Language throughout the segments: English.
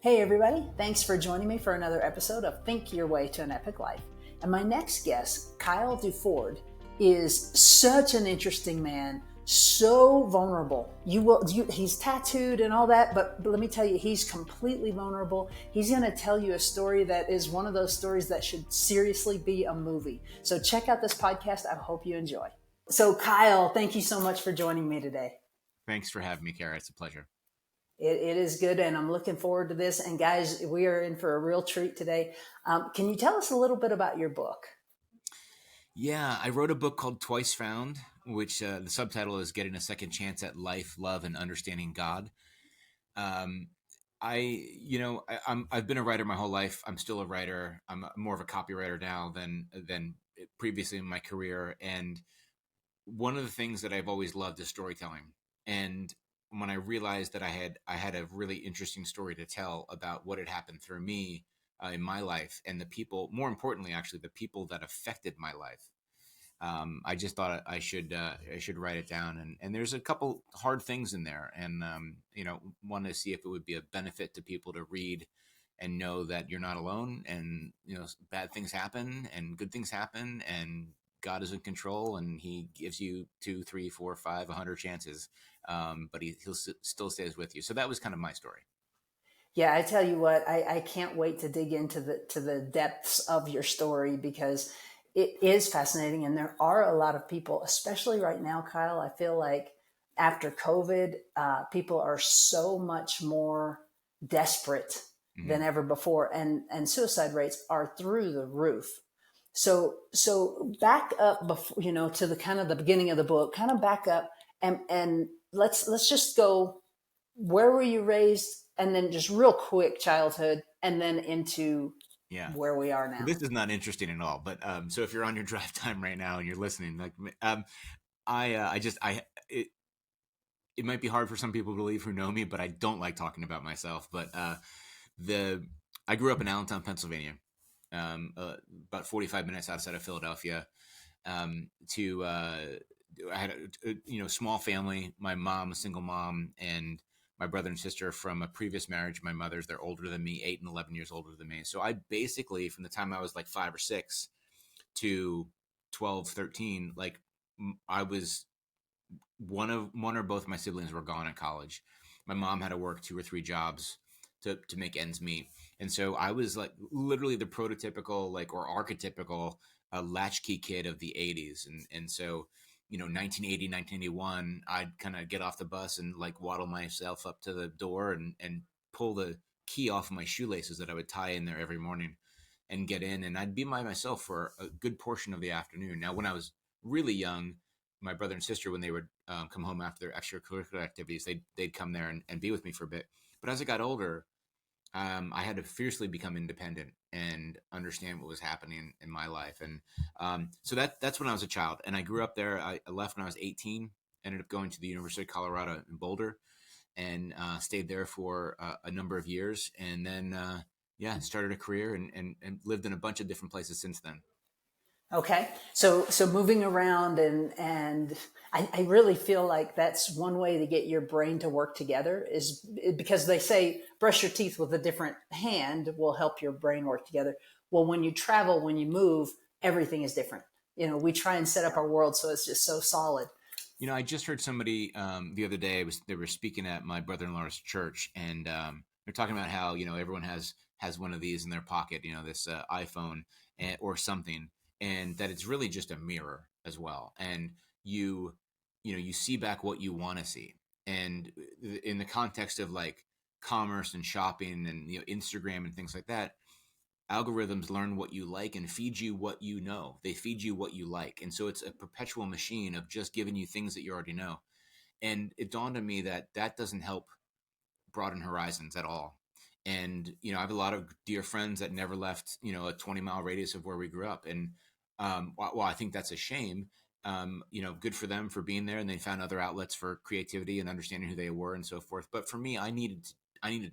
Hey, everybody. Thanks for joining me for another episode of Think Your Way to an Epic Life. And my next guest, Kyle Duford, is such an interesting man, so vulnerable. He's tattooed and all that, but let me tell you, he's completely vulnerable. He's going to tell you a story that is one of those stories that should seriously be a movie. So check out this podcast. I hope you enjoy. So, Kyle, thank you so much for joining me today. Thanks for having me, Kara. It's a pleasure. It is good, and I'm looking forward to this. And guys, we are in for a real treat today. Can you tell us a little bit about your book? Yeah, I wrote a book called Twice Found, which the subtitle is Getting a Second Chance at Life, Love, and Understanding God. Um, I've been a writer my whole life. I'm still a writer. I'm more of a copywriter now than previously in my career. And one of the things that I've always loved is storytelling. And when I realized that I had a really interesting story to tell about what had happened through me in my life and the people, more importantly, actually the people that affected my life. I just thought I should write it down, and there's a couple hard things in there, and want to see if it would be a benefit to people to read and know that you're not alone, and bad things happen and good things happen, and God is in control, and He gives you 2, 3, 4, 5, 100 chances, but He'll still stays with you. So that was kind of my story. Yeah, I tell you what, I can't wait to dig into the depths of your story because it is fascinating, and there are a lot of people, especially right now, Kyle. I feel like after COVID, people are so much more desperate Hmm. than ever before, and suicide rates are through the roof. So back up before to the kind of the beginning of the book, kind of back up and let's just go, where were you raised, and then just real quick childhood, and then into Yeah. where we are Well, now. this is not interesting at all, but so if you're on your drive time right now and you're listening, like I just I it might be hard for some people to believe who know me, but I don't like talking about myself. But the I grew up in Allentown, Pennsylvania, about 45 minutes outside of Philadelphia. To I had a small family. My mom, a single mom, and my brother and sister from a previous marriage. My mother's, they're older than me, 8 and 11 years older than me. So I basically, from the time I was like 5 or 6 to 12, 13, like I was one or both of my siblings were gone at college. My mom had to work 2 or 3 jobs to make ends meet, and so I was like literally the prototypical like or archetypical latchkey kid of the 80s. And so 1980, 1981, I'd kind of get off the bus and like waddle myself up to the door and pull the key off of my shoelaces that I would tie in there every morning and get in, and I'd be by myself for a good portion of the afternoon. Now when I was really young, my brother and sister, when they would come home after their extracurricular activities, they'd come there and be with me for a bit. But as I got older, I had to fiercely become independent and understand what was happening in my life. And so that's when I was a child, and I grew up there. I left when I was 18. Ended up going to the University of Colorado in Boulder, and stayed there for a number of years, and then started a career and lived in a bunch of different places since then. Okay, so moving around, and I really feel like that's one way to get your brain to work together, is because they say brush your teeth with a different hand will help your brain work together. Well, when you travel, when you move, everything is different. We try and set up our world so it's just so solid. I just heard somebody the other day. They were speaking at my brother-in-law's church, and they're talking about how everyone has one of these in their pocket, this iPhone or something, and that it's really just a mirror as well. And you see back what you want to see, and in the context of like commerce and shopping and Instagram and things like that, algorithms learn what you like and feed you what you know. They feed you what you like. And so it's a perpetual machine of just giving you things that you already know. And it dawned on me that that doesn't help broaden horizons at all. And, I have a lot of dear friends that never left, a 20-mile radius of where we grew up. And while I think that's a shame, good for them for being there, and they found other outlets for creativity and understanding who they were and so forth. But for me, I needed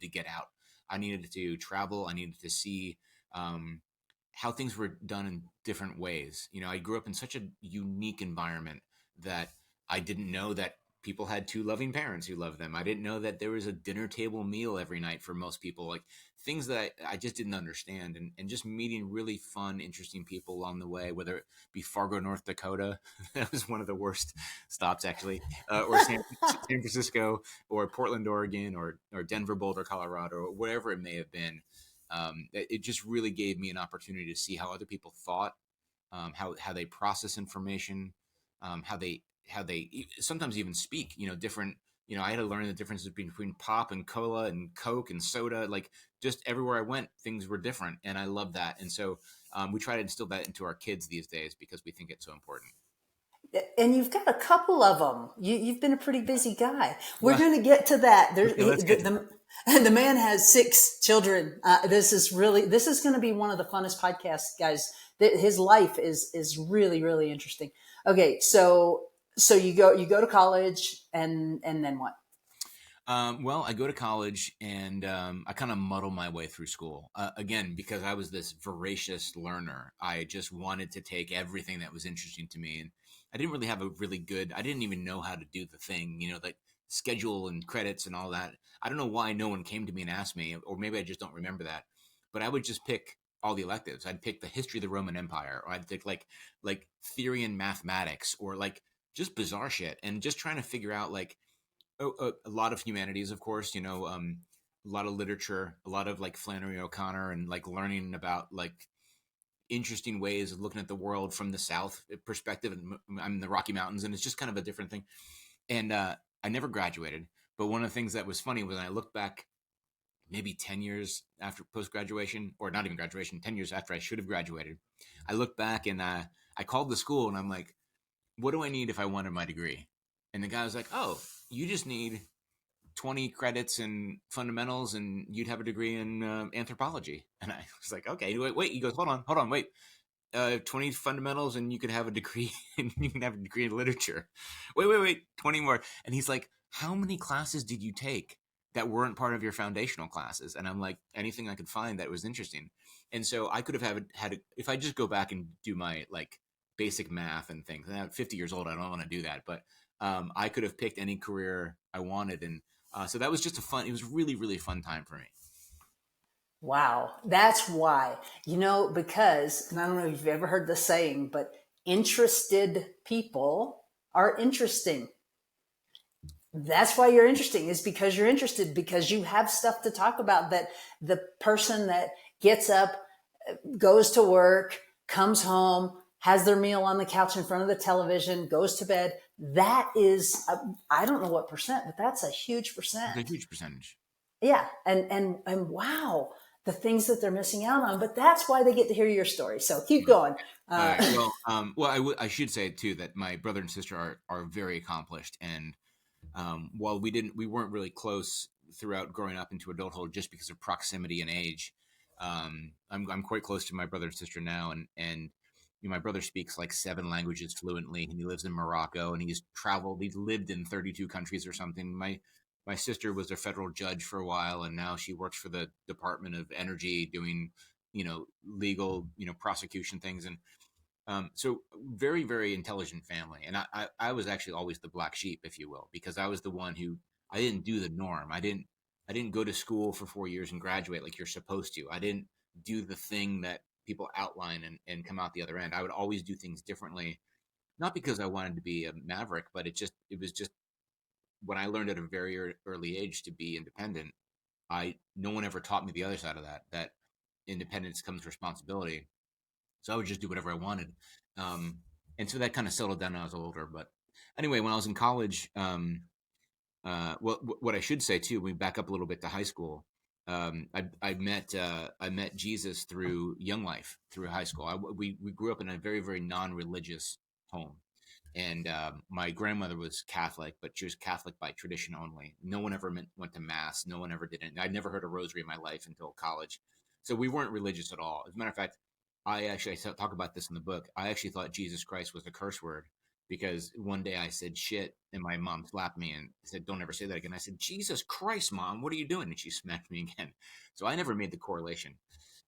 to get out. I needed to travel. I needed to see how things were done in different ways. I grew up in such a unique environment that I didn't know that people had two loving parents who loved them. I didn't know that there was a dinner table meal every night for most people, like things that I just didn't understand. And just meeting really fun, interesting people along the way, whether it be Fargo, North Dakota, that was one of the worst stops actually, or San Francisco, or Portland, Oregon, or Denver, Boulder, Colorado, or whatever it may have been. It just really gave me an opportunity to see how other people thought, how they process information, how they sometimes even speak. Different. I had to learn the differences between pop and cola and Coke and soda. Like just everywhere I went, things were different, and I love that. And so we try to instill that into our kids these days because we think it's so important. And you've got a couple of them. You've been a pretty busy guy. We're Well, going to get to that. okay, let's get to The man has 6 children. This is going to be one of the funnest podcasts, guys. His life is really, really interesting. Okay. So you go to college and then what? Well, I go to college and I kind of muddle my way through school. Again, because I was this voracious learner, I just wanted to take everything that was interesting to me. And I didn't really have a really good, I didn't even know how to do the thing, like schedule and credits and all that. I don't know why no one came to me and asked me, or maybe I just don't remember that. But I would just pick all the electives. I'd pick the history of the Roman Empire, or I'd pick like theory and mathematics, or like just bizarre shit, and just trying to figure out like a lot of humanities, of course, a lot of literature, a lot of like Flannery O'Connor, and like learning about like interesting ways of looking at the world from the South perspective. And I'm in the Rocky Mountains, and it's just kind of a different thing. And I never graduated. But one of the things that was funny was when I look back maybe 10 years after post graduation, or not even graduation, 10 years after I should have graduated, I look back and I called the school and I'm like, what do I need if I wanted my degree? And the guy was like, oh, you just need 20 credits in fundamentals and you'd have a degree in anthropology. And I was like, okay, wait. He goes, hold on, wait. 20 fundamentals and you could have a degree and you can have a degree in literature. Wait, 20 more. And he's like, how many classes did you take that weren't part of your foundational classes? And I'm like, anything I could find that was interesting. And so I could have if I just go back and do my like basic math and things, and I'm 50 years old, I don't want to do that, but I could have picked any career I wanted. And so that was just it was really, really fun time for me. Wow. That's why, because, and I don't know if you've ever heard the saying, but interested people are interesting. That's why you're interesting, is because you're interested, because you have stuff to talk about that the person that gets up, goes to work, comes home, has their meal on the couch in front of the television, goes to bed. That is, I don't know what percent, but that's a huge percent. It's a huge percentage. Yeah. And wow, the things that they're missing out on, but that's why they get to hear your story. So keep going. All right. Well, I should say too that my brother and sister are very accomplished, and while we weren't really close throughout growing up into adulthood just because of proximity and age. I'm quite close to my brother and sister now, and my brother speaks like 7 languages fluently, and he lives in Morocco, and he's lived in 32 countries or something. My sister was a federal judge for a while, and now she works for the Department of Energy doing legal prosecution things. And so very, very intelligent family. And I was actually always the black sheep, if you will, because I was the one who I didn't do the norm. I didn't go to school for 4 years and graduate like you're supposed to. I didn't do the thing that people outline and come out the other end. I would always do things differently, not because I wanted to be a maverick, but it was just when I learned at a very early age to be independent. No one ever taught me the other side of that independence comes responsibility. So I would just do whatever I wanted. And so that kind of settled down when I was older. But anyway, when I was in college, what I should say too, we back up a little bit to high school. I met Jesus through Young Life, through high school. We grew up in a very, very non-religious home. And my grandmother was Catholic, but she was Catholic by tradition only. No one ever went to mass. No one ever did it. I'd never heard a rosary in my life until college. So we weren't religious at all. As a matter of fact, I talk about this in the book. I actually thought Jesus Christ was a curse word because one day I said shit and my mom slapped me and said, don't ever say that again. I said, Jesus Christ, Mom, what are you doing? And she smacked me again. So I never made the correlation.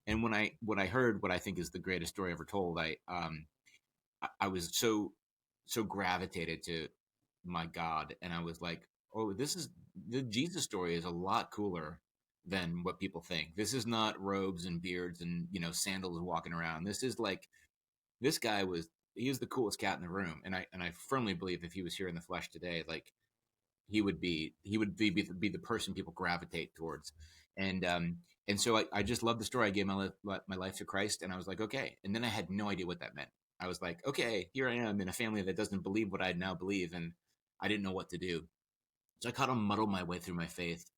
And when I heard what I think is the greatest story ever told, I was so gravitated to my God. And I was like, oh, the Jesus story is a lot cooler than what people think. This is not robes and beards and, sandals walking around. This is like, this guy he was the coolest cat in the room. And I firmly believe if he was here in the flesh today, like, he would be the person people gravitate towards. And so I just love the story. I gave my life to Christ, and I was like, okay. And then I had no idea what that meant. I was like, okay, here I am in a family that doesn't believe what I now believe, and I didn't know what to do. So I kind of muddled my way through my faith.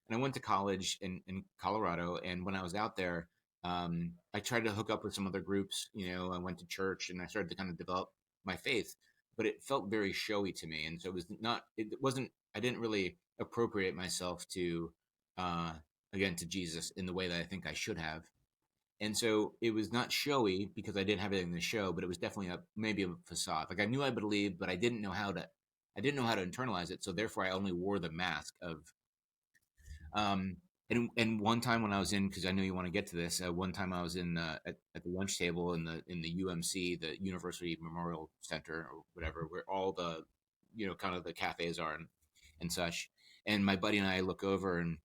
And I went to college in Colorado. And when I was out there, I tried to hook up with some other groups. I went to church and I started to kind of develop my faith, but it felt very showy to me. And so it wasn't, I didn't really appropriate myself uh, again, to Jesus in the way that I think I should have. And so it was not showy because I didn't have anything to show, but it was definitely maybe a facade. Like I knew I believed, but I didn't know how to internalize it. So therefore I only wore the mask of, um, and one time when I was in, because I know you want to get to this, one time I was at the lunch table in the UMC, the University Memorial Center or whatever, where all the, kind of the cafes are and such. And my buddy and I look over and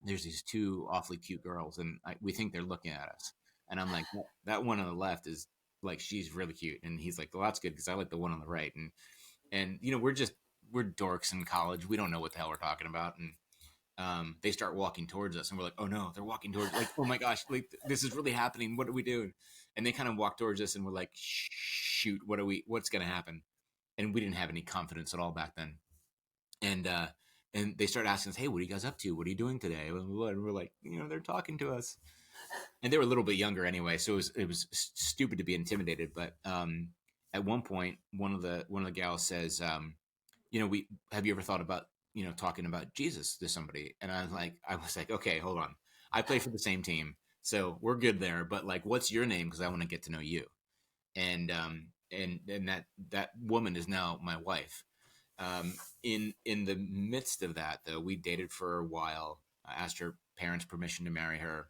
there's these two awfully cute girls, and we think they're looking at us. And I'm like, that one on the left is like, she's really cute. And he's like, well, that's good because I like the one on the right. And we're dorks in college. We don't know what the hell we're talking about. And they start walking towards us, and we're like, oh no, they're walking towards, like, oh my gosh, like this is really happening. What do we do? And they kind of walk towards us, and we're like, shoot, what's going to happen? And we didn't have any confidence at all back then. And they start asking us, hey, what are you guys up to? What are you doing today? And we're like, they're talking to us. And they were a little bit younger anyway, so it was stupid to be intimidated. But at one point, one of the gals says, we have you ever thought about talking about Jesus to somebody? And I was like, okay, hold on. I play for the same team, so we're good there. But like, what's your name? Because I want to get to know you. And that woman is now my wife. In the midst of that, though, we dated for a while. I asked her parents' permission to marry her.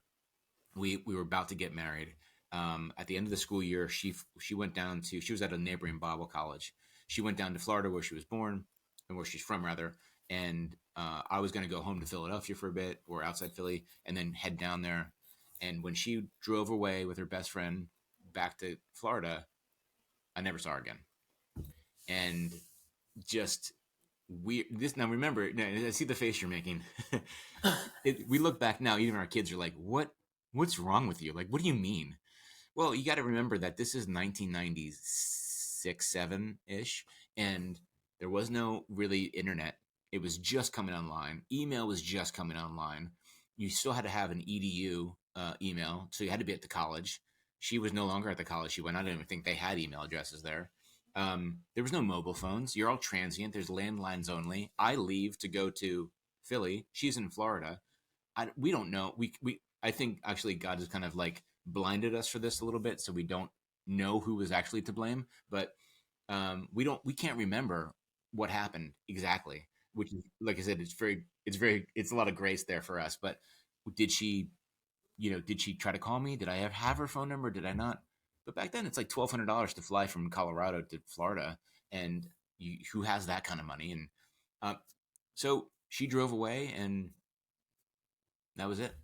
We were about to get married. At the end of the school year, she went down to, she was at a neighboring Bible college. She went down to Florida, where she was born and where she's from, rather. And I was going to go home to Philadelphia for a bit, or outside Philly, and then head down there. And when she drove away with her best friend back to Florida, I never saw her again. And just we this now remember, I see the face you're making. We look back now, even our kids are like, what's wrong with you? Like, what do you mean? Well, you got to remember that this is 1996, 7 ish, and there was no really internet. It was just coming online. Email was just coming online. You still had to have an edu email, so you had to be at the college. She was no longer at the college she went. I don't even think they had email addresses there. There was no mobile phones. You're all transient. There's landlines only. I leave to go to Philly. She's in Florida. We don't know. I think actually God has kind of like blinded us for this a little bit, so we don't know who was actually to blame. But we can't remember what happened exactly. Which is, like I said, it's a lot of grace there for us. But did she, did she try to call me? Did I have her phone number? Did I not? But back then, it's like $1,200 to fly from Colorado to Florida, and who has that kind of money? And uh, so she drove away, and that was it.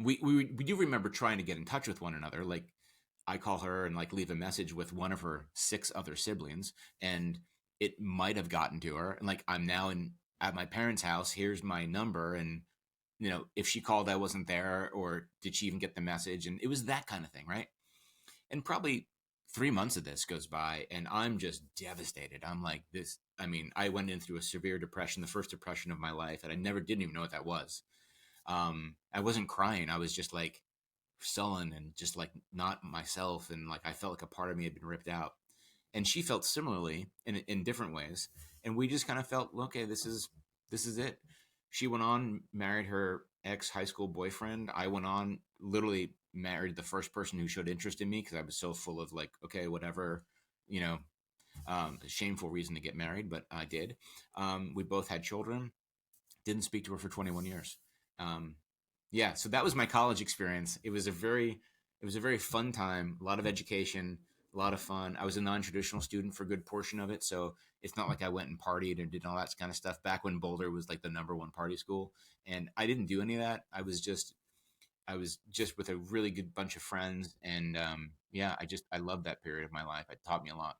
We do remember trying to get in touch with one another. Like, I call her and like leave a message with one of her 6 other siblings, and it might have gotten to her. And like, I'm now at my parents' house. Here's my number, and if she called, I wasn't there, or did she even get the message? And it was that kind of thing, right? And probably 3 months of this goes by, and I'm just devastated. I'm like, this. I mean, I went in through a severe depression, the first depression of my life, and I didn't even know what that was. I wasn't crying. I was just like sullen and just like not myself. And like, I felt like a part of me had been ripped out. And she felt similarly in different ways. And we just kind of felt, okay, this is it. She went on, married her ex high school boyfriend. I went on, literally married the first person who showed interest in me, because I was so full of like, okay, whatever, you know, a shameful reason to get married, but I did. We both had children. Didn't speak to her for 21 years. Um, yeah, so that was my college experience. It was a very fun time, a lot of education, a lot of fun. I was a non-traditional student for a good portion of it, so it's not like I went and partied and did all that kind of stuff back when Boulder was like the number one party school. And I didn't do any of that. I was just with a really good bunch of friends, and yeah, I love that period of my life. It taught me a lot.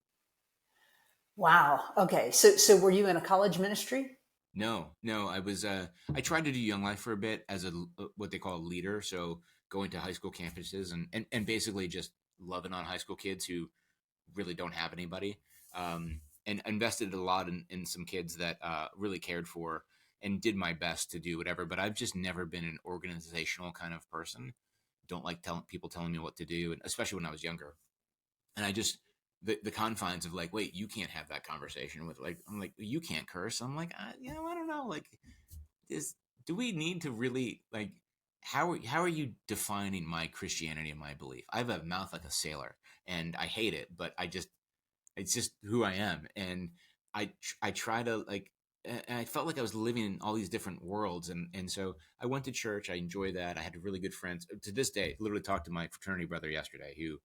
Wow. Okay. So were you in a college ministry? No, no, I tried to do Young Life for a bit as a what they call a leader. So going to high school campuses and basically just loving on high school kids who really don't have anybody. And invested a lot in some kids that really cared for and did my best to do whatever. But I've just never been an organizational kind of person. Don't like telling people telling me what to do, and especially when I was younger. And I just the confines of like, wait, you can't have that conversation with like, I'm like, you can't curse. I'm like, I don't know, like, is do we need to really like how are you defining my Christianity and my belief? I have a mouth like a sailor, and I hate it, but it's just who I am, and I try to like. And I felt like I was living in all these different worlds, and so I went to church. I enjoyed that. I had really good friends. To this day, literally talked to my fraternity brother yesterday, who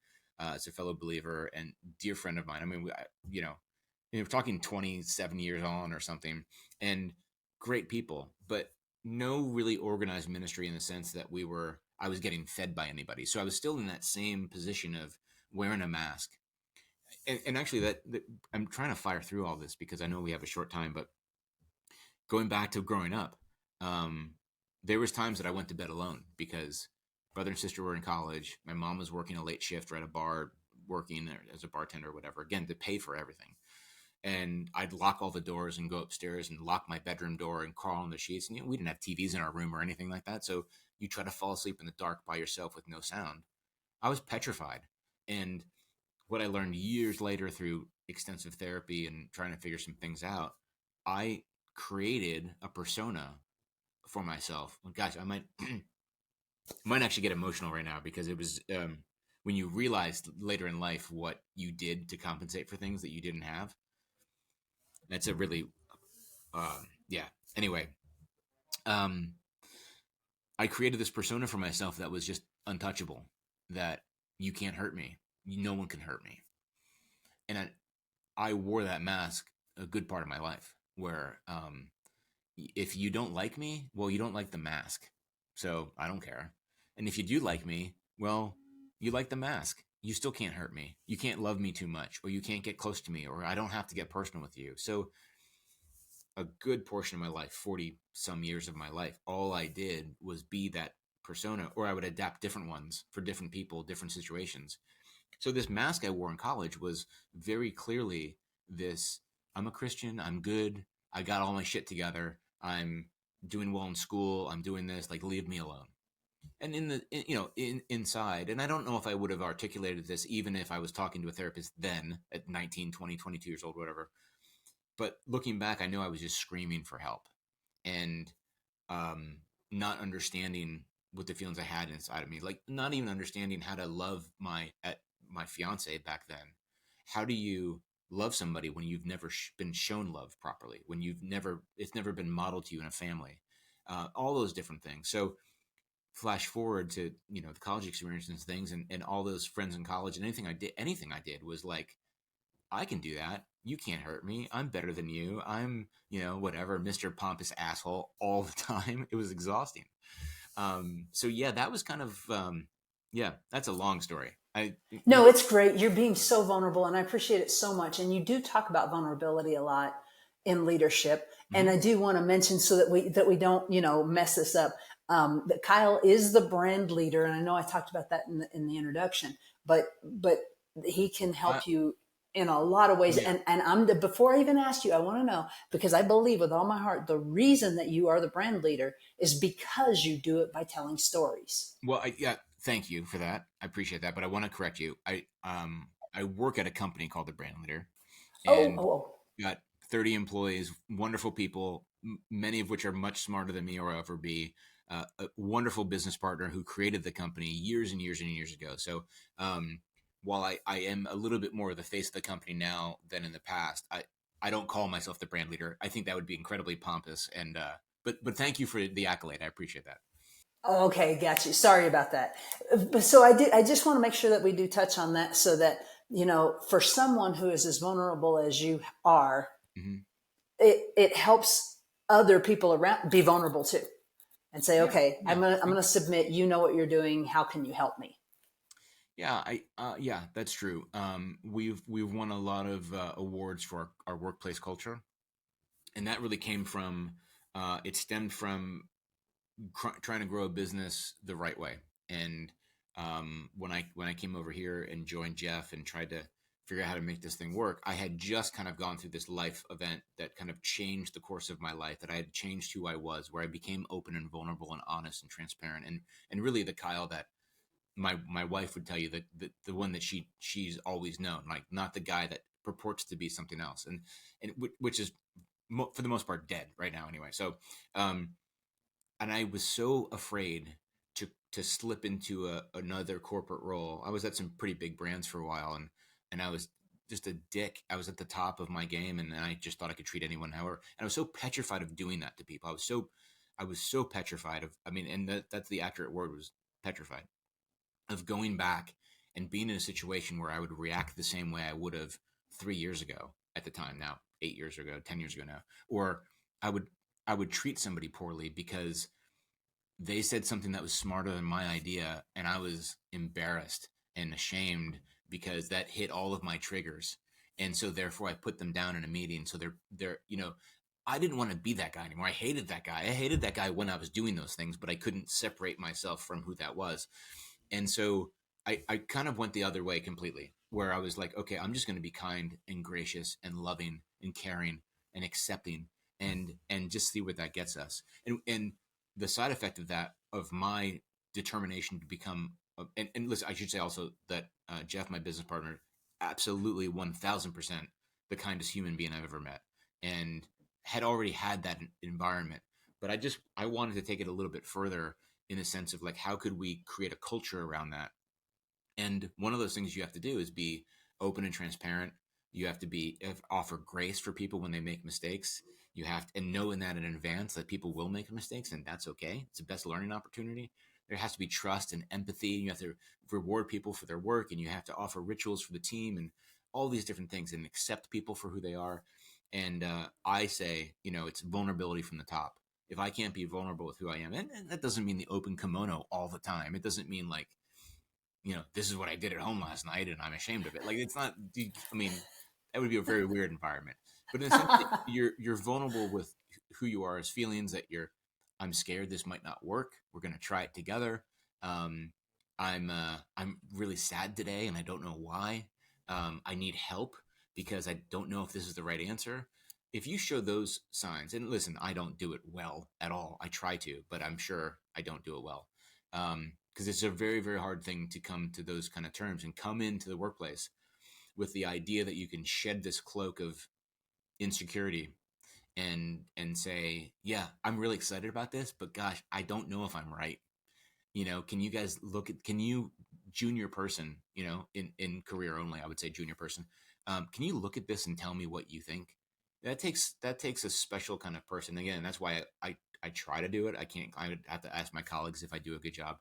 is a fellow believer and dear friend of mine. I mean, we're talking 27 years on or something, and great people, but no really organized ministry in the sense that I was getting fed by anybody. So I was still in that same position of wearing a mask. And actually, that I'm trying to fire through all this because I know we have a short time, but going back to growing up, um, there was times that I went to bed alone because brother and sister were in college. My mom was working a late shift or at a bar, working as a bartender or whatever, again, to pay for everything. And I'd lock all the doors and go upstairs and lock my bedroom door and crawl on the sheets. And we didn't have TVs in our room or anything like that. So you try to fall asleep in the dark by yourself with no sound. I was petrified. And what I learned years later through extensive therapy and trying to figure some things out, I created a persona for myself. Well, gosh, I might actually get emotional right now because it was when you realize later in life what you did to compensate for things that you didn't have. That's a really yeah. Anyway, um, I created this persona for myself that was just untouchable. That you can't hurt me. No one can hurt me. And I wore that mask a good part of my life. Where if you don't like me, well, you don't like the mask, so I don't care. And if you do like me, well, you like the mask. You still can't hurt me. You can't love me too much, or you can't get close to me, or I don't have to get personal with you. So a good portion of my life, 40 some years of my life, all I did was be that persona, or I would adapt different ones for different people, different situations. So this mask I wore in college was very clearly this: I'm a Christian, I'm good, I got all my shit together, I'm doing well in school, I'm doing this, like leave me alone. And inside, and I don't know if I would have articulated this even if I was talking to a therapist then at 19, 20, 22 years old, whatever. But looking back, I know I was just screaming for help and um, not understanding what the feelings I had inside of me, like not even understanding how to love my fiance back then. How do you love somebody when you've never been shown love properly? When it's never been modeled to you in a family. All those different things. So flash forward to the college experience and things, and all those friends in college, and anything I did was like, I can do that. You can't hurt me. I'm better than you. I'm, whatever, Mr. Pompous asshole all the time. It was exhausting. So yeah, that was kind of, yeah, that's a long story. No, it's great. You're being so vulnerable, and I appreciate it so much. And you do talk about vulnerability a lot in leadership. And Mhm. I do want to mention so that we don't mess this up. That Kyle is the brand leader, and I know I talked about that in the introduction. But he can I, help you in a lot of ways. yeah. And before I even asked you, I want to know, because I believe with all my heart the reason that you are the brand leader is because you do it by telling stories. Well, yeah, thank you for that. I appreciate that, but I want to correct you. I work at a company called the Brand Leader, Oh, and oh, oh. got 30 employees, wonderful people, many of which are much smarter than me or I'll ever be. A wonderful business partner who created the company years and years and years ago. So um, while I am a little bit more of the face of the company now than in the past, I don't call myself the brand leader. I think that would be incredibly pompous. And but thank you for the accolade. I appreciate that. Okay, got you. Sorry about that. But so I just want to make sure that we do touch on that so that for someone who is as vulnerable as you are, Hmm. it helps other people around be vulnerable too, and say, Yeah, okay, yeah. I'm gonna submit. You know what you're doing. How can you help me? Yeah, yeah, that's true. We've won a lot of awards for our workplace culture, and that really came from it stemmed from trying to grow a business the right way. And when I came over here and joined Jeff and tried to figure out how to make this thing work, I had just kind of gone through this life event that kind of changed the course of my life. That I had changed who I was, where I became open and vulnerable and honest and transparent, and really the Kyle that my wife would tell you, that the one that she's always known, like not the guy that purports to be something else, and which is for the most part dead right now anyway. So um and I was so afraid to slip into another corporate role. I was at some pretty big brands for a while, and I was just a dick. I was at the top of my game, and I just thought I could treat anyone however. And I was so petrified of doing that to people. I was so petrified of. I mean, and that's the accurate word, was petrified of going back and being in a situation where I would react the same way I would have 3 years ago at the time. Now 8 years ago, 10 years ago now, or I would I would treat somebody poorly because they said something that was smarter than my idea, and I was embarrassed and ashamed because that hit all of my triggers. And so therefore I put them down in a meeting. So they're I didn't want to be that guy anymore. I hated that guy. I hated that guy when I was doing those things, but I couldn't separate myself from who that was. And so I kind of went the other way completely, where I was like, okay, I'm just going to be kind and gracious and loving and caring and accepting, and just see what that gets us. And the side effect of that, of my determination to become, and listen, I should say also that Jeff, my business partner, absolutely 1000% the kindest human being I've ever met, and had already had that environment. But I wanted to take it a little bit further, in the sense of like, how could we create a culture around that? And one of those things you have to do is be open and transparent. You have to offer grace for people when they make mistakes. You have to, and knowing that in advance, that people will make mistakes, and that's okay. It's the best learning opportunity. There has to be trust and empathy. You have to reward people for their work, and you have to offer rituals for the team, and all these different things, and accept people for who they are. And I say, it's vulnerability from the top. If I can't be vulnerable with who I am, and that doesn't mean the open kimono all the time. It doesn't mean like, this is what I did at home last night and I'm ashamed of it. Like, it's not, I mean, that would be a very weird environment. But in a sense, you're vulnerable with who you are, as feelings that I'm scared this might not work. We're going to try it together. Um, I'm really sad today and I don't know why. I need help because I don't know if this is the right answer. If you show those signs, and listen, I don't do it well at all. I try to, but I'm sure I don't do it well. Because it's a very, very hard thing to come to those kind of terms and come into the workplace with the idea that you can shed this cloak of insecurity and say, yeah, I'm really excited about this, but gosh, I don't know if I'm right. Can you guys can you, junior person, in career only, I would say junior person, can you look at this and tell me what you think? That takes a special kind of person. Again, that's why I try to do it. I would have to ask my colleagues if I do a good job.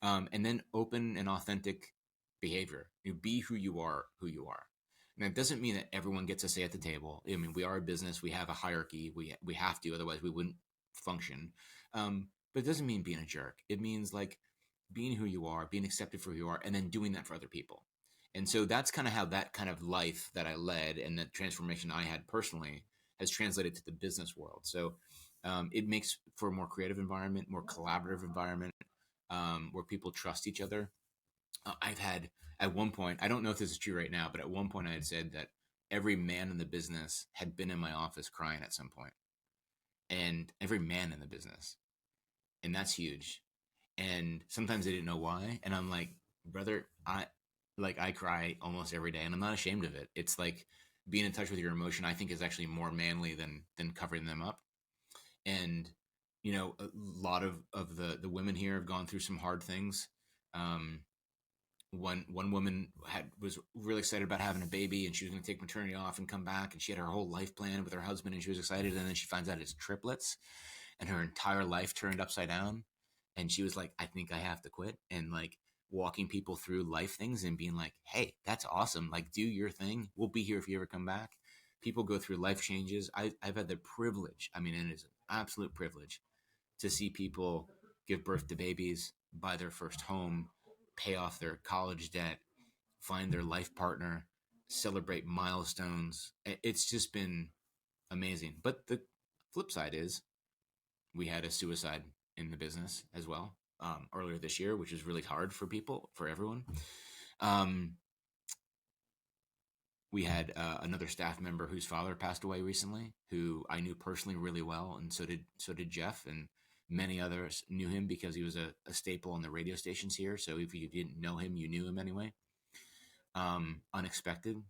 And then open and authentic behavior. You be who you are, who you are. And that doesn't mean that everyone gets a say at the table. I mean, we are a business. We have a hierarchy. We have to, otherwise we wouldn't function. But it doesn't mean being a jerk. It means like being who you are, being accepted for who you are, and then doing that for other people. And so that's kind of how that kind of life that I led and the transformation I had personally has translated to the business world. So it makes for a more creative environment, more collaborative environment, where people trust each other. I've had, at one point, I don't know if this is true right now, but at one point I had said that every man in the business had been in my office crying at some point, and every man in the business, and that's huge. And sometimes they didn't know why, and I'm like, brother, I cry almost every day, and I'm not ashamed of it. It's like being in touch with your emotion, I think, is actually more manly than covering them up. And a lot of the women here have gone through some hard things. um one woman was really excited about having a baby, and she was going to take maternity off and come back, and she had her whole life plan with her husband, and she was excited, and then she finds out it's triplets, and her entire life turned upside down, and she was like, I think I have to quit. And like, walking people through life things and being like, hey, that's awesome. Like, do your thing. We'll be here if you ever come back. People go through life changes. I've had the privilege, I mean, it is an absolute privilege to see people give birth to babies, buy their first home, pay off their college debt, find their life partner, celebrate milestones. It's just been amazing. But the flip side is we had a suicide in the business as well, earlier this year, which is really hard for people, for everyone. Um, we had another staff member whose father passed away recently, who I knew personally really well, and so did Jeff, and many others knew him because he was a staple on the radio stations here. So if you didn't know him, you knew him anyway. Unexpected.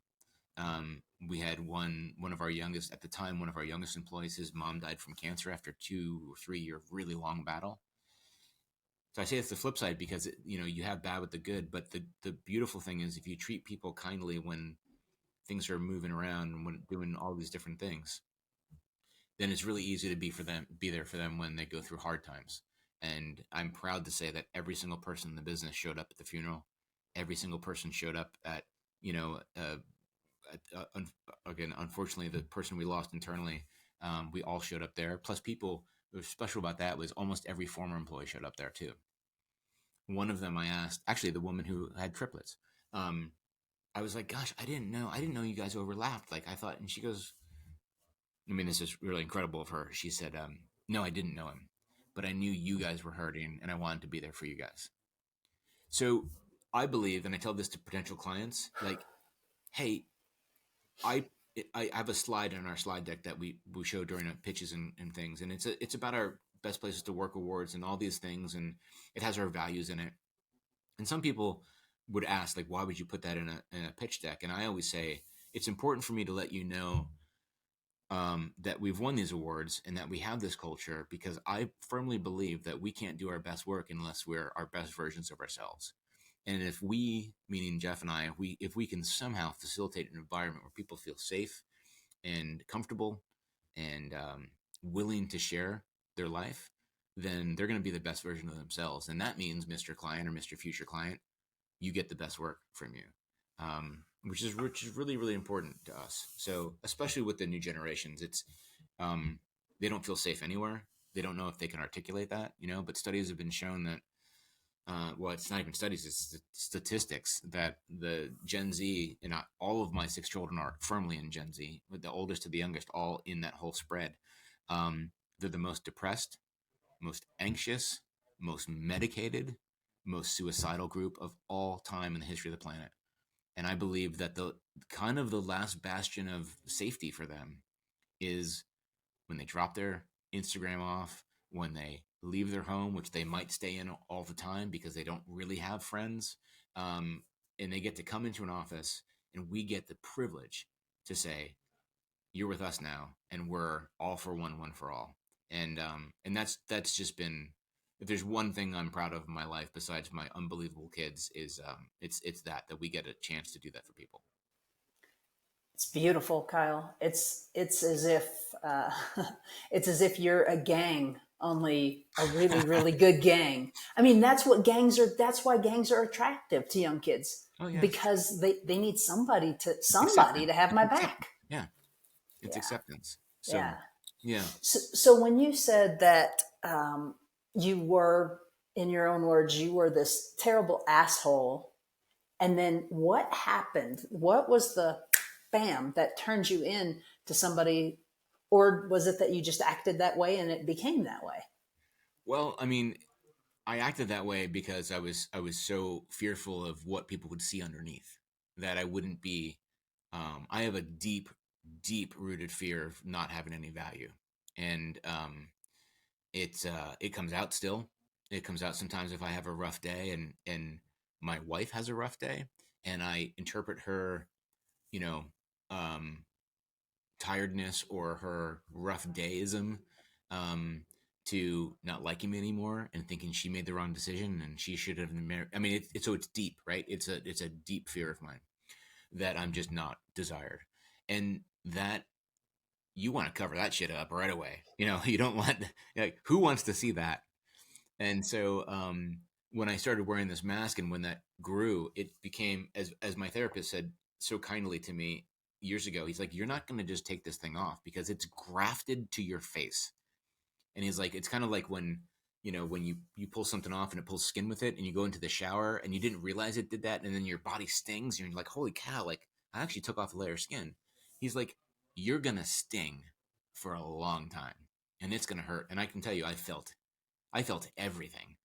We had one of our youngest at the time, one of our youngest employees. His mom died from cancer after 2 or 3 year really long battle. So I say it's the flip side because you have bad with the good, but the beautiful thing is if you treat people kindly when things are moving around and when doing all these different things, then it's really easy to be there for them when they go through hard times. And I'm proud to say that every single person in the business showed up at the funeral. Every single person showed up at, you know, again, unfortunately, the person we lost internally, we all showed up there. Plus, people, what was special about that was almost every former employee showed up there too. One of them I asked, actually, the woman who had triplets. I was like, "Gosh, I didn't know you guys overlapped. Like I thought." And she goes, I mean, this is really incredible of her. She said, "No, I didn't know him, but I knew you guys were hurting, and I wanted to be there for you guys." So I believe, and I tell this to potential clients, like, "Hey, I I have a slide in our slide deck that we show during pitches and things, and it's about our best places to work awards and all these things, and it has our values in it. And some people would ask, like, why would you put that in a pitch deck? And I always say it's important for me to let you know that we've won these awards and that we have this culture because I firmly believe that we can't do our best work unless we're our best versions of ourselves. And if we, meaning Jeff and I, if we can somehow facilitate an environment where people feel safe and comfortable and willing to share their life, then they're going to be the best version of themselves. And that means, Mr. Client or Mr. Future Client, you get the best work from you, which is really really important to us. So especially with the new generations, it's they don't feel safe anywhere. They don't know if they can articulate that, But studies have been shown that well, it's not even studies; it's statistics that the Gen Z, and not all of my 6 children are firmly in Gen Z, with the oldest to the youngest, all in that whole spread. They're the most depressed, most anxious, most medicated, most suicidal group of all time in the history of the planet. And I believe that the kind of the last bastion of safety for them is when they drop their Instagram off, when they leave their home, which they might stay in all the time because they don't really have friends, and they get to come into an office, and we get the privilege to say, "You're with us now, and we're all for one, one for all." And that's just been. If there's one thing I'm proud of in my life besides my unbelievable kids, is it's that we get a chance to do that for people. It's beautiful, Kyle. It's as if uh, it's as if you're a gang, only a really really good gang. I mean, that's what gangs are. That's why gangs are attractive to young kids Oh yes, because they need it's somebody acceptance. to have It's my acceptance. back. Yeah, it's Yeah, acceptance. So yeah. yeah. So when you said that you were, in your own words, you were this terrible asshole, and then what happened? What was the bam that turned you in to somebody, or was it that you just acted that way and it became that way? Well, I mean, I acted that way because I was so fearful of what people would see underneath, that I wouldn't be. I have a deep rooted fear of not having any value, and it comes out still. It comes out sometimes if I have a rough day, and my wife has a rough day, and I interpret her, you know, um, tiredness or her rough dayism, um, to not liking me anymore and thinking she made the wrong decision and she should have married. I mean, so it's deep, right? It's a deep fear of mine that I'm just not desired, and that you want to cover that shit up right away. You don't want, like, who wants to see that? And so when I started wearing this mask and when that grew, it became, as my therapist said so kindly to me years ago, he's like, you're not going to just take this thing off because it's grafted to your face. And he's like, it's kind of like when, when you pull something off and it pulls skin with it, and you go into the shower and you didn't realize it did that, and then your body stings and you're like, holy cow, like I actually took off a layer of skin. He's like, you're gonna sting for a long time and it's gonna hurt. And I can tell you, I felt everything.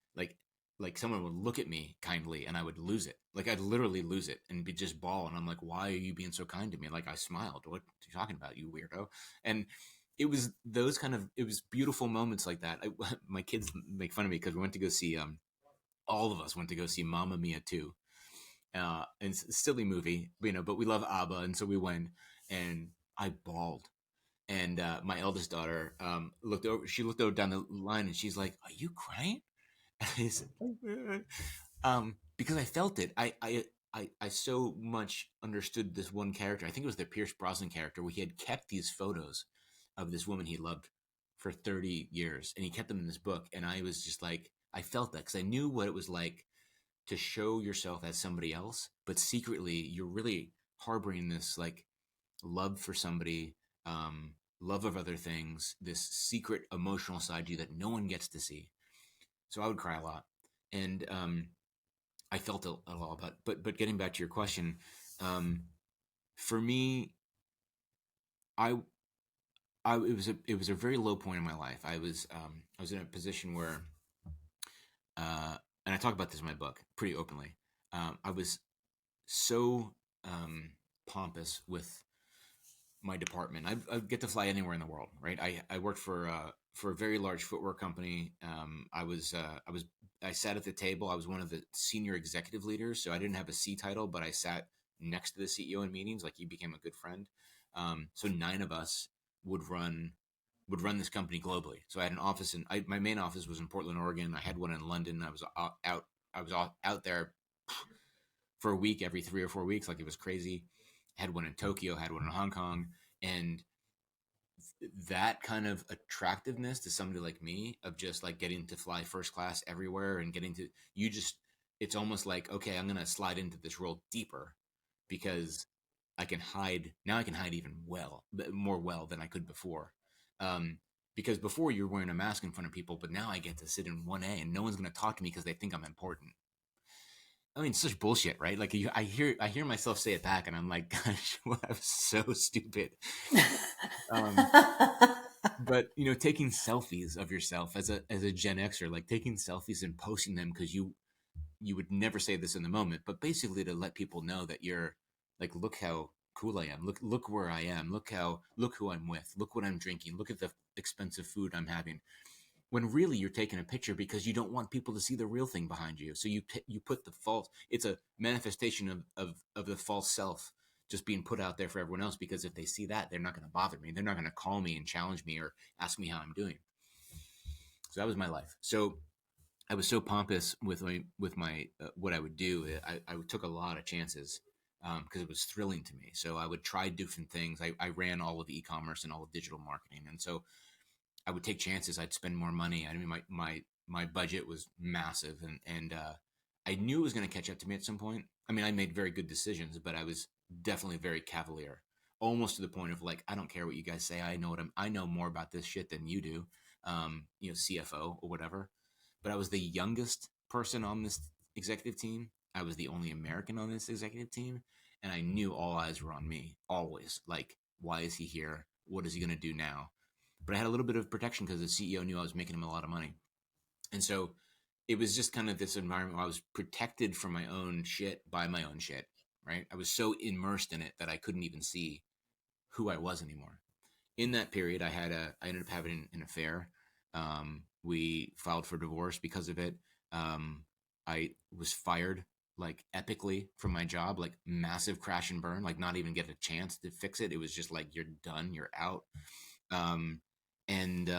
Like someone would look at me kindly and I would lose it. Like I'd literally lose it and be just bawl. And I'm like, why are you being so kind to me? Like I smiled. What are you talking about, you weirdo? And it was it was beautiful moments like that. My kids make fun of me because we went to go see, all of us went to go see Mamma Mia 2. And it's a silly movie, but we love ABBA. And so we went, and I bawled. And my eldest daughter she looked over down the line and she's like, are you crying? I said, because I felt it. I so much understood this one character. I think it was the Pierce Brosnan character, where he had kept these photos of this woman he loved for 30 years, and he kept them in this book. And I was just like, I felt that because I knew what it was like to show yourself as somebody else, but secretly you're really harboring this like love for somebody, love of other things, this secret emotional side to you that no one gets to see. So I would cry a lot, and I felt a lot. But getting back to your question, um, for me, I it was a very low point in my life. I was in a position where, and I talk about this in my book pretty openly. I was so pompous with my department. I get to fly anywhere in the world, right? I worked for a very large footwear company. I sat at the table. I was one of the senior executive leaders, so I didn't have a C title, but I sat next to the CEO in meetings. Like he became a good friend. So 9 of us would run this company globally. So I had an office my main office was in Portland, Oregon. I had one in London. I was out there for a week every 3 or 4 weeks, like it was crazy. Had one in Tokyo, had one in Hong Kong, and that kind of attractiveness to somebody like me, of just like getting to fly first class everywhere and getting to you just it's almost like, okay, I'm gonna slide into this role deeper because I can hide even more well than I could before. Um, because before you're wearing a mask in front of people, but now I get to sit in 1A and no one's gonna talk to me because they think I'm important. I mean, it's such bullshit, right? Like I hear myself say it back, and I'm like, gosh, well, I was so stupid. Um, but taking selfies of yourself as a Gen Xer, like taking selfies and posting them because you would never say this in the moment, but basically to let people know that you're like, look how cool I am. Look where I am. Look who I'm with. Look what I'm drinking. Look at the expensive food I'm having, when really you're taking a picture because you don't want people to see the real thing behind you. So you put the false. It's a manifestation of the false self just being put out there for everyone else, because if they see that, they're not going to bother me. They're not going to call me and challenge me or ask me how I'm doing. So that was my life. So I was so pompous with my what I would do. I took a lot of chances because it was thrilling to me. So I would try different things. I ran all of e-commerce and all of digital marketing, and so I would take chances. I'd spend more money. I mean, my budget was massive, and I knew it was going to catch up to me at some point. I mean, I made very good decisions, but I was definitely very cavalier, almost to the point of like, I don't care what you guys say. I know more about this shit than you do, CFO or whatever. But I was the youngest person on this executive team. I was the only American on this executive team, and I knew all eyes were on me always. Like, why is he here? What is he going to do now? But I had a little bit of protection because the CEO knew I was making him a lot of money. And so it was just kind of this environment where I was protected from my own shit by my own shit, right? I was so immersed in it that I couldn't even see who I was anymore. In that period, I ended up having an affair. We filed for divorce because of it. I was fired like epically from my job, like massive crash and burn, like not even get a chance to fix it. It was just like, you're done, you're out. Um, and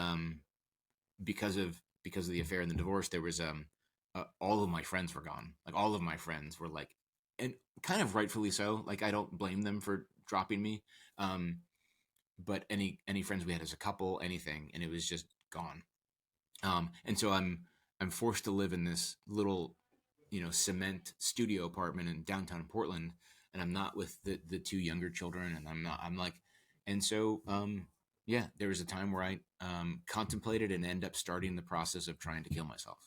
because of the affair and the divorce, there was all of my friends were gone. Like all of my friends were like, and kind of rightfully so. Like I don't blame them for dropping me. Um, but any friends we had as a couple, anything, and it was just gone. And so I'm forced to live in this little, cement studio apartment in downtown Portland, and I'm not with the two younger children, and I'm like, and so, yeah, there was a time where I contemplated and end up starting the process of trying to kill myself.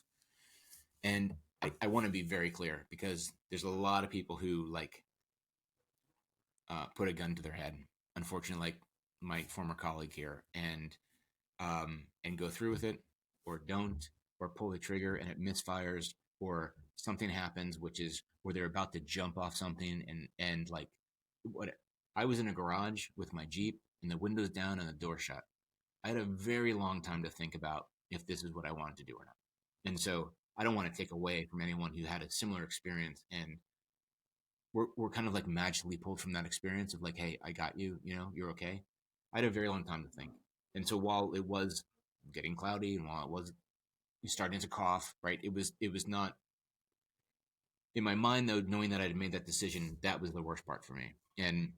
And I want to be very clear because there's a lot of people who like put a gun to their head, unfortunately, like my former colleague here, and go through with it, or don't, or pull the trigger and it misfires, or something happens, which is where they're about to jump off something, and like what I was in a garage with my Jeep and the windows down and the door shut. I had a very long time to think about if this is what I wanted to do or not. And so I don't want to take away from anyone who had a similar experience, and we're kind of like magically pulled from that experience of like, hey, I got you, you're okay. I had a very long time to think. And so while it was getting cloudy and while it was starting to cough, right, it was not in my mind though, knowing that I had made that decision, that was the worst part for me. And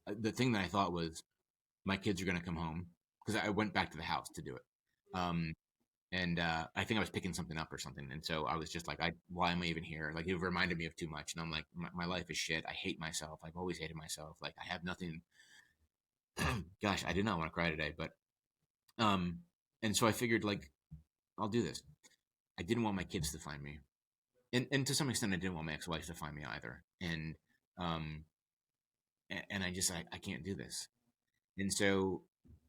the thing that I thought was my kids are going to come home, because I went back to the house to do it. Um, and I think I was picking something up or something, and so I was just like, why am I even here? Like, it reminded me of too much, and I'm like, my life is shit. I hate myself. I've always hated myself. Like, I have nothing. Gosh, I did not want to cry today, but um, and so I figured like, I'll do this. I didn't want my kids to find me, and to some extent, I didn't want my ex-wife to find me either, um, and I can't do this, and so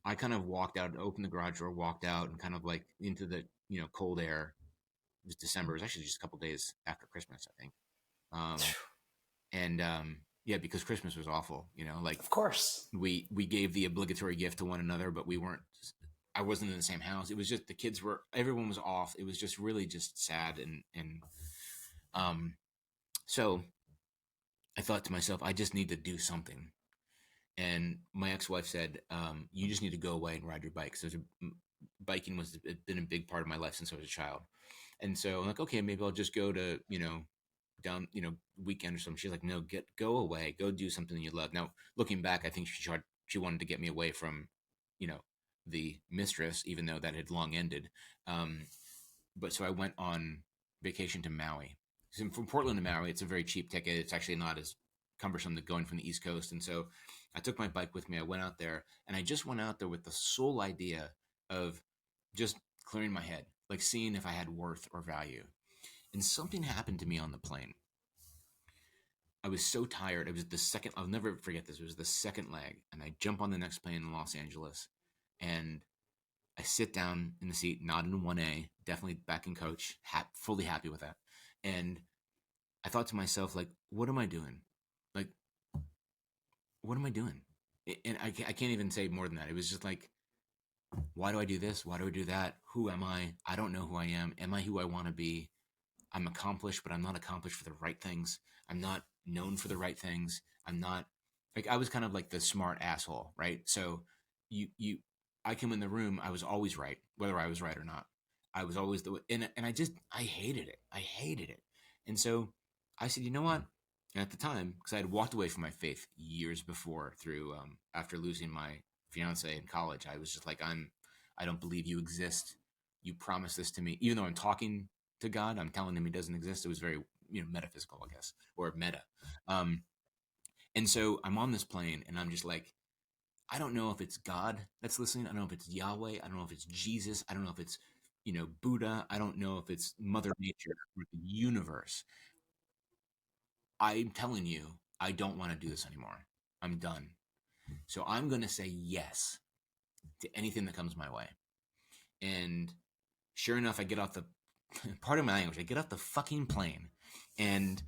I kind of walked out, opened the garage door, walked out, and kind of like into the cold air. It was December. It was actually just a couple days after Christmas, I think. And yeah, because Christmas was awful. Like Of course. we gave the obligatory gift to one another, but we weren't. I wasn't in the same house. It was just the kids were. Everyone was off. It was just really just sad, and um. So I thought to myself, I just need to do something. And my ex-wife said, "You just need to go away and ride your bike." So biking was been a big part of my life since I was a child. And so I'm like, okay, maybe I'll just go to, down, weekend or something. She's like, no, go away, go do something you love. Now, looking back, I think she wanted to get me away from, you know, the mistress, even though that had long ended. Um, but so I went on vacation to Maui. So from Portland to Maui, it's a very cheap ticket. It's actually not as cumbersome than going from the East Coast. And so I took my bike with me. I went out there, and I just went out there with the sole idea of just clearing my head, like seeing if I had worth or value. And something happened to me on the plane. I was so tired. It was the second, I'll never forget this. It was the second leg. And I jump on the next plane in Los Angeles. And I sit down in the seat, not in 1A, definitely back in coach, fully happy with that. And I thought to myself, like, what am I doing? Like, what am I doing? And I can't even say more than that. It was just like, why do I do this? Why do I do that? Who am I? I don't know who I am. Am I who I want to be? I'm accomplished, but I'm not accomplished for the right things. I'm not known for the right things. I'm not like, I was kind of like the smart asshole, right? So you I came in the room, I was always right, whether I was right or not. I was always and I hated it. I hated it. And so I said, you know what? And at the time, because I had walked away from my faith years before through after losing my fiance in college, I was just like, I don't believe you exist. You promised this to me, even though I'm talking to God, I'm telling him he doesn't exist. It was very, metaphysical, I guess, or meta. Um, and so I'm on this plane, and I'm just like, I don't know if it's God that's listening. I don't know if it's Yahweh. I don't know if it's Jesus. I don't know if it's, Buddha. I don't know if it's Mother Nature or the universe. I'm telling you, I don't want to do this anymore. I'm done. So I'm going to say yes to anything that comes my way. And sure enough, I get off the, part of my language, I get off the fucking plane, and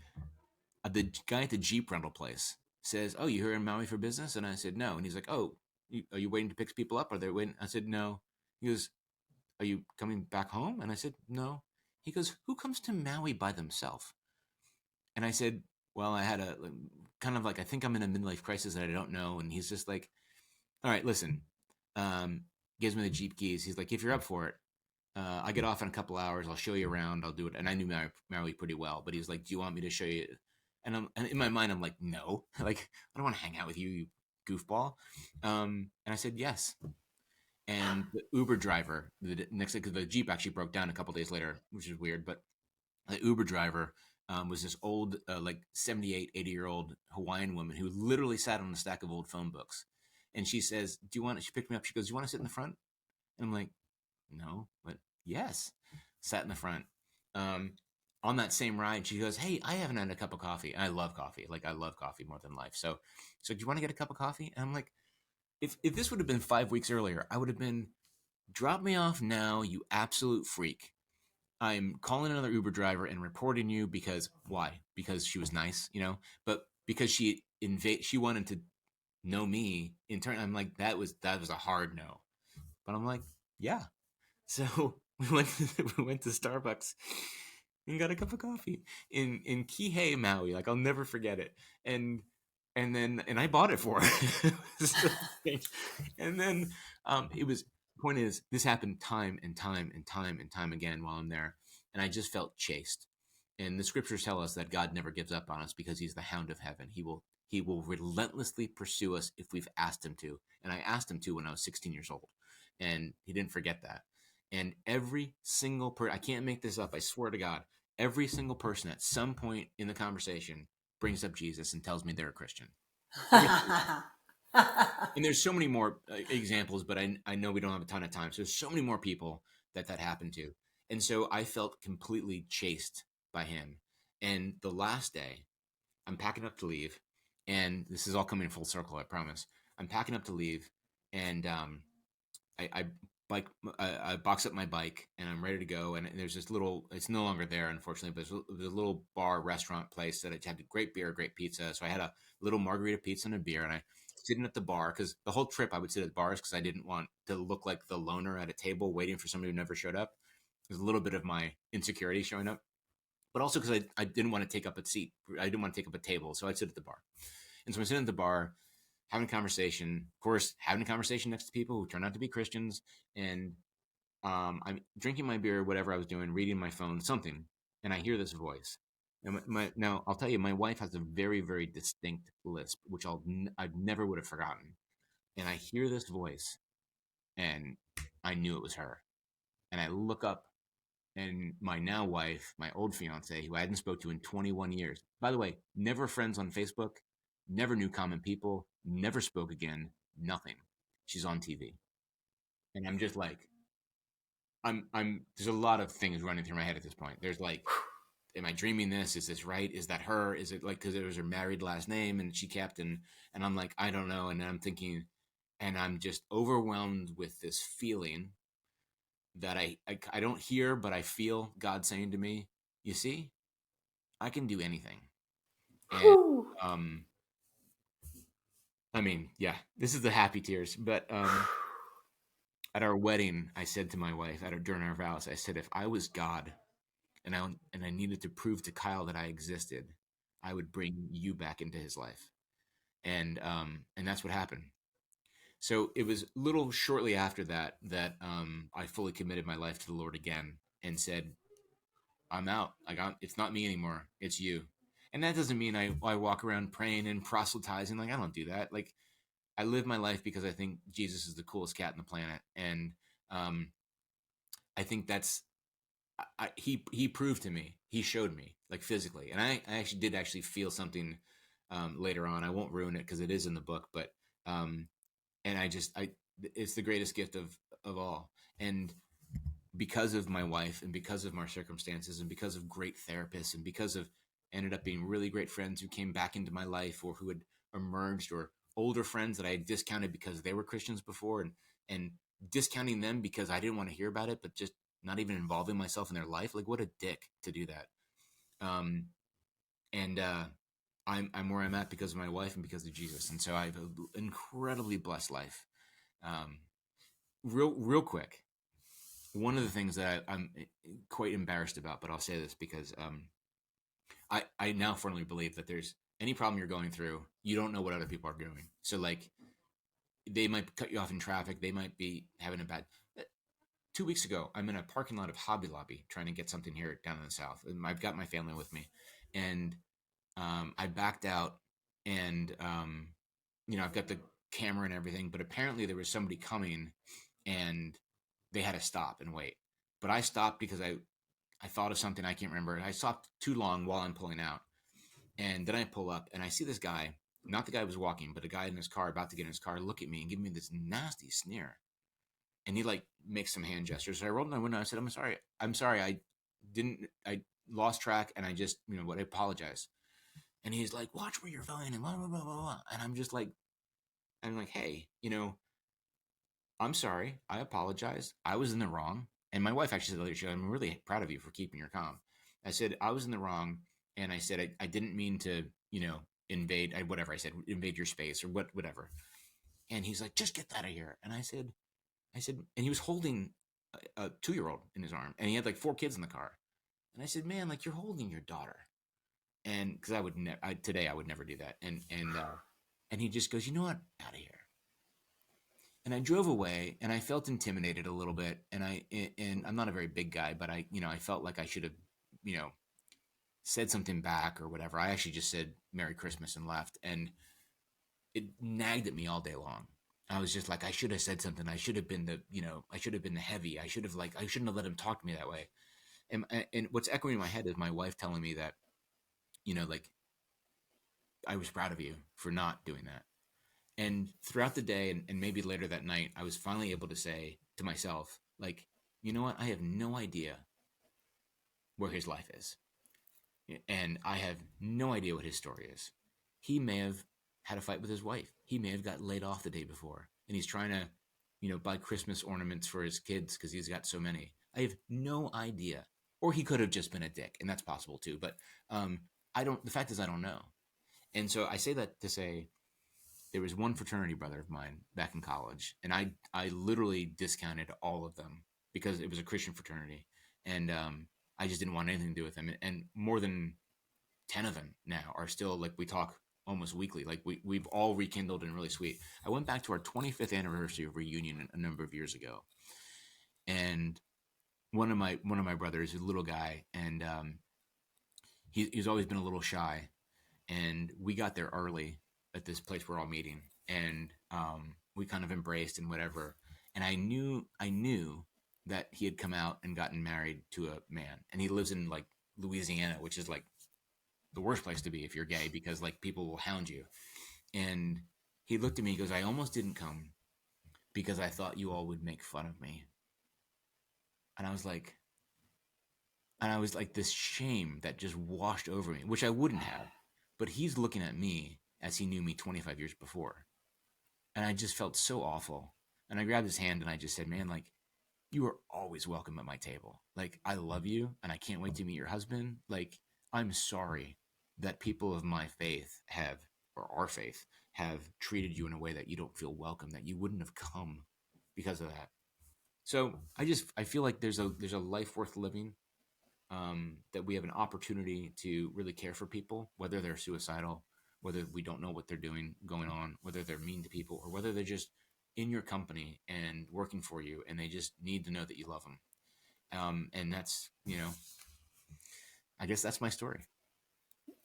the guy at the Jeep rental place says, "Oh, you here in Maui for business?" And I said, "No." And he's like, "Oh, are you waiting to pick people up? Are they waiting?" I said, "No." He goes, "Are you coming back home?" And I said, "No." He goes, "Who comes to Maui by themselves?" And I said, "Well, I had a kind of like, I think I'm in a midlife crisis that I don't know." And he's just like, "All right, listen." Um, Gives me the Jeep keys. He's like, "If you're up for it, I get off in a couple hours. I'll show you around. I'll do it." And I knew Maui pretty well, but he's like, "Do you want me to show you?" And in my mind, I'm like, "No, like, I don't want to hang out with you, you goofball." And I said, "Yes." And the Uber driver, the next because the Jeep actually broke down a couple days later, which is weird. But the Uber driver was this old, like 78, 80-year-old Hawaiian woman who literally sat on a stack of old phone books. And she says, "Do you want?" She picked me up. She goes, "Do you want to sit in the front?" And I'm like, "No," but yes, sat in the front. Um, on that same ride, she goes, "Hey, I haven't had a cup of coffee. And I love coffee. Like I love coffee more than life. So do you want to get a cup of coffee?" And I'm like, if this would have been 5 weeks earlier, I would have been, "Drop me off now, you absolute freak. I'm calling another Uber driver and reporting you because why? Because she was nice, but because she wanted to know me in turn." I'm like, that was a hard no. But I'm like, yeah. So we went to Starbucks and got a cup of coffee in Kihei, Maui. Like I'll never forget it. And I bought it for her. It was so strange. And then it was point is this happened time and time and time and time again while I'm there, and I just felt chased. And the scriptures tell us that God never gives up on us because He's the hound of heaven. He will relentlessly pursue us if we've asked Him to. And I asked Him to when I was 16 years old, and He didn't forget that. And every single person, I can't make this up, I swear to God, every single person at some point in the conversation brings up Jesus and tells me they're a Christian. Every, and there's so many more examples, but I know we don't have a ton of time. So there's so many more people that happened to. And so I felt completely chased by him. And the last day, I'm packing up to leave. And this is all coming full circle, I promise. I'm packing up to leave. And I bike I box up my bike and I'm ready to go. And there's this little, it's no longer there, unfortunately, but there's a little bar restaurant place that had great beer, great pizza. So I had a little margarita pizza and a beer, and I sitting at the bar because the whole trip I would sit at bars because I didn't want to look like the loner at a table waiting for somebody who never showed up. There's a little bit of my insecurity showing up, but also because I didn't want to take up a seat. I didn't want to take up a table, so I'd sit at the bar. And so I'm sitting at the bar, having a conversation. Of course, having a conversation next to people who turn out to be Christians, and I'm drinking my beer, whatever I was doing, reading my phone, something, and I hear this voice. And now I'll tell you, my wife has a very, very distinct lisp, which I never would have forgotten. And I hear this voice, and I knew it was her. And I look up, and my now wife, my old fiance, who I hadn't spoke to in 21 years. By the way, never friends on Facebook, never knew common people, never spoke again, nothing. She's on TV, and I'm just like, I'm. There's a lot of things running through my head at this point. There's like, am I dreaming this? Is this right? Is that her? Is it like because it was her married last name and she kept and I'm like, I don't know. And I'm thinking, and I'm just overwhelmed with this feeling that I don't hear, but I feel God saying to me, "You see, I can do anything." And um, I mean, yeah, this is the happy tears. But at our wedding, I said to my wife during our vows, I said, if I was God and I needed to prove to Kyle that I existed, I would bring you back into his life. And that's what happened. So it was little shortly after that I fully committed my life to the Lord again and said, I'm out. It's not me anymore. It's you. And that doesn't mean I walk around praying and proselytizing. Like I don't do that. Like I live my life because I think Jesus is the coolest cat on the planet, and um, I think he proved to me. He showed me like physically, and I actually did feel something later on. I won't ruin it because it is in the book, but um, and I it's the greatest gift of all. And because of my wife and because of my circumstances and because of great therapists and because of ended up being really great friends who came back into my life or who had emerged, or older friends that I had discounted because they were Christians before, and discounting them because I didn't want to hear about it, but just not even involving myself in their life. Like what a dick to do that. Um, and I'm where I'm at because of my wife and because of Jesus. And so I have an incredibly blessed life. Um, real quick, one of the things that I'm quite embarrassed about, but I'll say this because I now firmly believe that there's any problem you're going through, you don't know what other people are doing. So like they might cut you off in traffic, they might be having a bad. 2 weeks ago, I'm in a parking lot of Hobby Lobby trying to get something here down in the South, and I've got my family with me, and I backed out, and I've got the camera and everything, but apparently there was somebody coming, and they had to stop and wait. But I stopped because I thought of something I can't remember. I stopped too long while I'm pulling out. And then I pull up and I see this guy, not the guy who was walking, but a guy in his car about to get in his car, look at me and give me this nasty sneer. And he like makes some hand gestures. So I rolled my window. I said, I'm sorry. I'm sorry. I lost track and I just, I apologize. And he's like, watch where you're going and blah, blah, blah, blah, blah. And I'm like, hey, I'm sorry. I apologize. I was in the wrong. And my wife actually said later, she said, I'm really proud of you for keeping your calm. I said, I was in the wrong. And I said, I didn't mean to, invade, whatever I said, invade your space or whatever. And he's like, just get that out of here. And and he was holding a 2-year-old in his arm and he had like 4 kids in the car. And I said, man, like you're holding your daughter. And because I would never, today I would never do that. And he just goes, you know what? Out of here. And I drove away and I felt intimidated a little bit. And I'm not a very big guy, but I felt like I should have, you know, said something back or whatever. I actually just said Merry Christmas and left. And it nagged at me all day long. I was just like, I should have said something. I should have been I should have been the heavy. I shouldn't have let him talk to me that way. And what's echoing in my head is my wife telling me that, like I was proud of you for not doing that. And throughout the day and maybe later that night, I was finally able to say to myself, like, you know what? I have no idea where his life is. And I have no idea what his story is. He may have had a fight with his wife. He may have got laid off the day before. And he's trying to, buy Christmas ornaments for his kids because he's got so many. I have no idea. Or he could have just been a dick, and that's possible too. But the fact is, I don't know. And so I say that to say, there was one fraternity brother of mine back in college, and I literally discounted all of them because it was a Christian fraternity, and I just didn't want anything to do with them. And more than 10 of them now are still like we talk almost weekly. Like we've all rekindled and really sweet. I went back to our 25th anniversary of reunion a number of years ago, and one of my brothers, a little guy, and he's always been a little shy, and we got there early at this place we're all meeting, and we kind of embraced and whatever. And I knew that he had come out and gotten married to a man, and he lives in like Louisiana, which is like the worst place to be if you're gay because like people will hound you. And he looked at me, he goes, I almost didn't come because I thought you all would make fun of me. And I was like this shame that just washed over me, which I wouldn't have. But he's looking at me as he knew me 25 years before. And I just felt so awful. And I grabbed his hand and I just said, man, like, you are always welcome at my table. Like, I love you and I can't wait to meet your husband. Like, I'm sorry that people of my faith or our faith, have treated you in a way that you don't feel welcome, that you wouldn't have come because of that. So I feel like there's a life worth living, that we have an opportunity to really care for people, whether they're suicidal, whether we don't know what they're doing going on, whether they're mean to people, or whether they're just in your company and working for you, and they just need to know that you love them. And that's, I guess that's my story.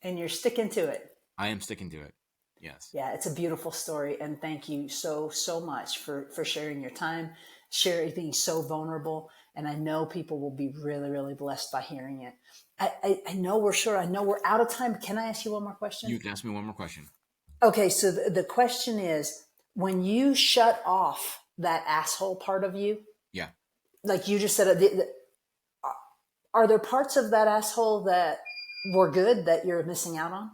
And you're sticking to it. I am sticking to it. Yes. Yeah, it's a beautiful story, and thank you so much for sharing your time, sharing being so vulnerable. And I know people will be really blessed by hearing it. I know we're short. I know we're out of time. Can I ask you one more question? You can ask me one more question. Okay, so the question is, when you shut off that asshole part of you, Yeah. like you just said, are there parts of that asshole that were good that you're missing out on?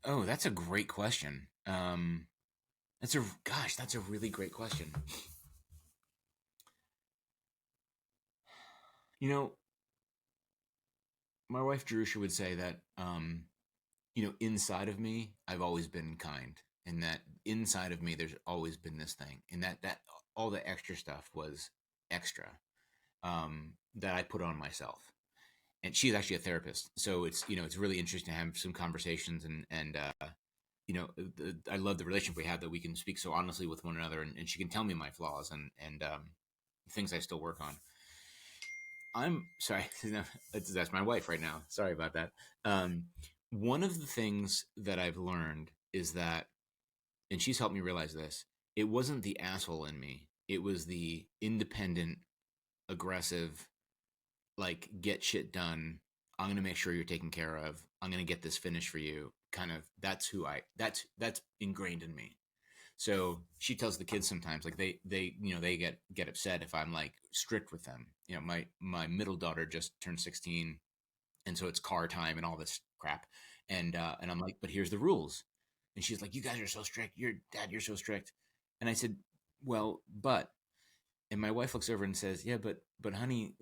Oh, that's a great question. That's a really great question. You know, my wife Jerusha would say that, inside of me, I've always been kind, and that inside of me, there's always been this thing, and that all the extra stuff was extra, that I put on myself. And she's actually a therapist, so it's really interesting to have some conversations, and I love the relationship we have, that we can speak so honestly with one another, and she can tell me my flaws and things I still work on. I'm sorry. That's my wife right now. Sorry about that. One of the things that I've learned is that, and she's helped me realize this, it wasn't the asshole in me it was the independent, aggressive, like get shit done. I'm gonna make sure you're taken care of. I'm gonna get this finished for you. Kind of that's who I that's ingrained in me. So she tells the kids sometimes like they get upset if I'm like strict with them. My middle daughter just turned 16, and so it's car time and all this crap. And I'm like, but here's the rules. And she's like, you guys are so strict. You're so strict. And I said, well, but and my wife looks over and says, yeah, but honey,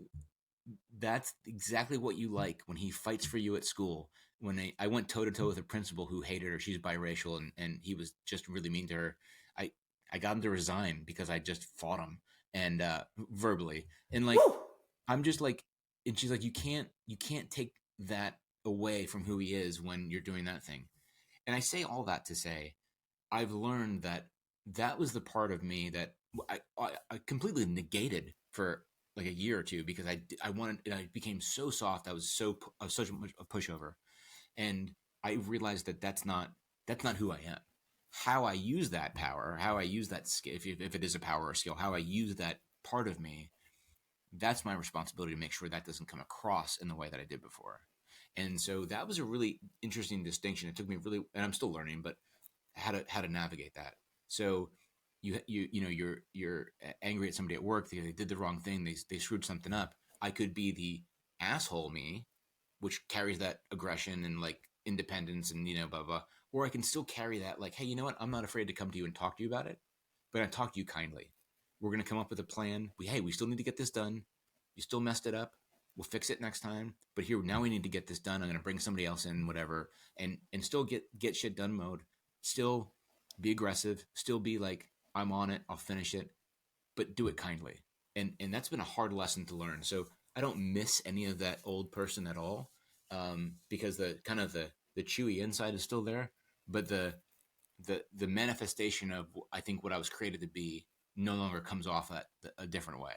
that's exactly what you like when he fights for you at school. When I went toe to toe with a principal who hated her, she's biracial, and he was just really mean to her. I I got him to resign because I just fought him and verbally and like Woo! I'm just like, and she's like, you can't take that away from who he is when you're doing that thing. And I say all that to say I've learned that that was the part of me that I completely negated for like a year or two because I wanted and I became so soft. I was such a pushover, and I realized that that's not who I am. How I use that power, how I use that skill, if it is a power or skill, how I use that part of me, that's my responsibility to make sure that doesn't come across in the way that I did before. And so that was a really interesting distinction. It took me really, and I'm still learning, but how to navigate that. So you're angry at somebody at work. They did the wrong thing. They screwed something up. I could be the asshole me, which carries that aggression and like independence and blah blah. Or I can still carry that like, hey, you know what? I'm not afraid to come to you and talk to you about it, but I talk to you kindly. We're gonna come up with a plan. We still need to get this done. You still messed it up. We'll fix it next time. But here now we need to get this done. I'm gonna bring somebody else in, whatever, and still get shit done mode. Still be aggressive. Still be like, I'm on it. I'll finish it, but do it kindly. And that's been a hard lesson to learn. So I don't miss any of that old person at all, because the kind of the chewy inside is still there, but the manifestation of I think what I was created to be no longer comes off a different way.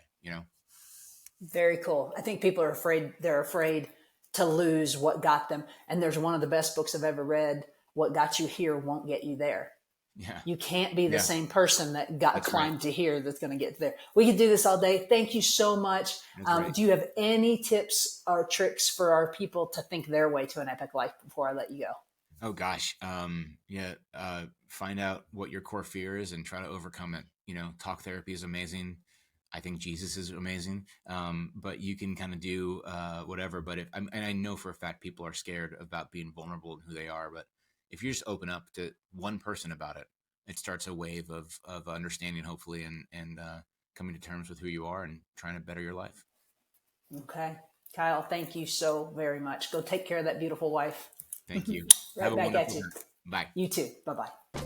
Very cool. I think people are afraid. They're afraid to lose what got them. And there's one of the best books I've ever read. What got you here won't get you there. Yeah, You can't be the yeah, same person that got that's right. climbed to here that's going to get there. We could do this all day. Thank you so much. That's right. Do you have any tips or tricks for our people to think their way to an epic life before I let you go? Oh gosh, yeah. Find out what your core fear is and try to overcome it. Talk therapy is amazing. I think Jesus is amazing. But you can kind of do whatever. But and I know for a fact people are scared about being vulnerable and who they are. But if you just open up to one person about it, it starts a wave of understanding, hopefully, and coming to terms with who you are and trying to better your life. Okay. Kyle, thank you so very much. Go take care of that beautiful wife. Thank you. Have Right a back at wonderful you. night. Bye. You too. Bye bye.